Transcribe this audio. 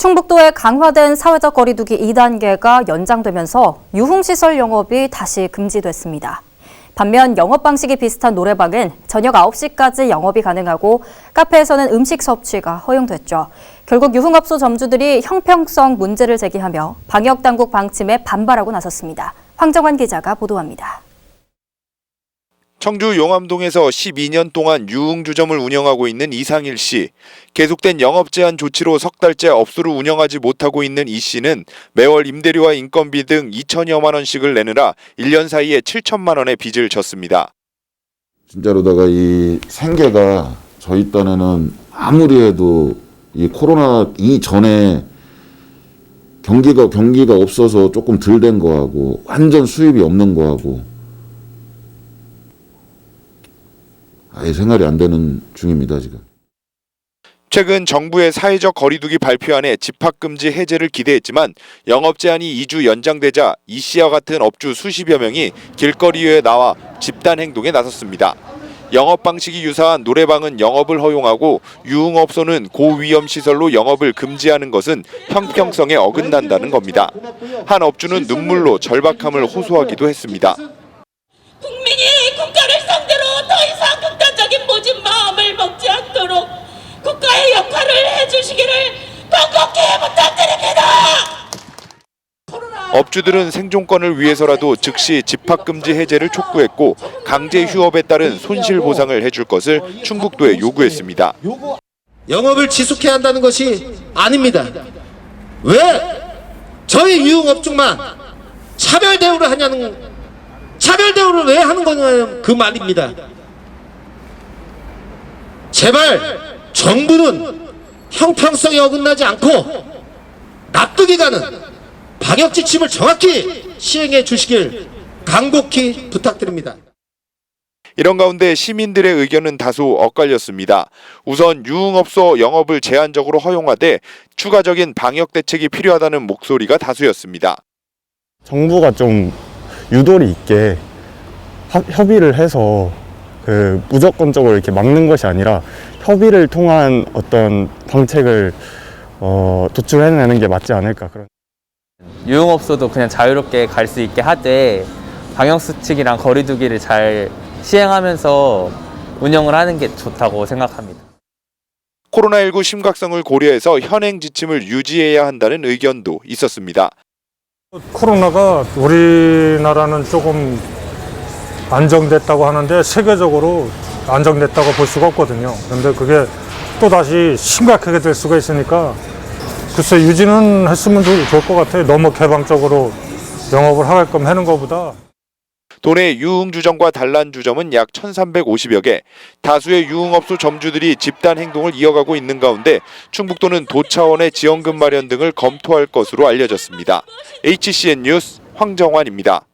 충북도에 강화된 사회적 거리두기 2단계가 연장되면서 유흥시설 영업이 다시 금지됐습니다. 반면 영업 방식이 비슷한 노래방은 저녁 9시까지 영업이 가능하고 카페에서는 음식 섭취가 허용됐죠. 결국 유흥업소 점주들이 형평성 문제를 제기하며 방역당국 방침에 반발하고 나섰습니다. 황정환 기자가 보도합니다. 청주 용암동에서 12년 동안 유흥주점을 운영하고 있는 이상일 씨. 계속된 영업 제한 조치로 석 달째 업소를 운영하지 못하고 있는 이 씨는 매월 임대료와 인건비 등 2천여만 원씩을 내느라 1년 사이에 7천만 원의 빚을 졌습니다. 진짜로다가 이 생계가 저희 딴에는 아무리 해도 이 코로나 이전에 경기가 없어서 조금 덜 된 거하고 완전 수입이 없는 거하고 아예 생활이 안 되는 중입니다, 지금. 최근 정부의 사회적 거리두기 발표안에 집합금지 해제를 기대했지만 영업 제한이 2주 연장되자 이 씨와 같은 업주 수십여 명이 길거리에 나와 집단 행동에 나섰습니다. 영업 방식이 유사한 노래방은 영업을 허용하고 유흥업소는 고위험 시설로 영업을 금지하는 것은 형평성에 어긋난다는 겁니다. 한 업주는 눈물로 절박함을 호소하기도 했습니다. 국민이 국가를 상대로 더 이상 극단적인 모진 마음을 먹지 않도록 국가의 역할을 해주시기를 간곡히 부탁드립니다. 업주들은 생존권을 위해서라도 즉시 집합금지 해제를 촉구했고 강제 휴업에 따른 손실보상을 해줄 것을 충북도에 요구했습니다. 영업을 지속해야 한다는 것이 아닙니다. 왜 저희 유흥업종만 차별 대우를 왜 하는 거냐는 그 말입니다. 제발 정부는 형평성에 어긋나지 않고 납득이 가는 방역 지침을 정확히 시행해 주시길 간곡히 부탁드립니다. 이런 가운데 시민들의 의견은 다소 엇갈렸습니다. 우선 유흥업소 영업을 제한적으로 허용하되 추가적인 방역 대책이 필요하다는 목소리가 다수였습니다. 정부가 좀 유도리 있게 협의를 해서 무조건적으로 이렇게 막는 것이 아니라 협의를 통한 어떤 정책을 도출해내는 게 맞지 않을까. 유흥업소도 그냥 자유롭게 갈 수 있게 하되 방역수칙이랑 거리두기를 잘 시행하면서 운영을 하는 게 좋다고 생각합니다. 코로나19 심각성을 고려해서 현행 지침을 유지해야 한다는 의견도 있었습니다. 코로나가 우리나라는 조금 안정됐다고 하는데 세계적으로 안정됐다고 볼 수가 없거든요. 그런데 그게 또다시 심각하게 될 수가 있으니까 글쎄 유지는 했으면 좋을 것 같아요. 너무 개방적으로 영업을 하게끔 하는 것보다. 도내 유흥주점과 단란주점은 약 1,350여 개, 다수의 유흥업소 점주들이 집단 행동을 이어가고 있는 가운데 충북도는 도 차원의 지원금 마련 등을 검토할 것으로 알려졌습니다. HCN 뉴스 황정환입니다.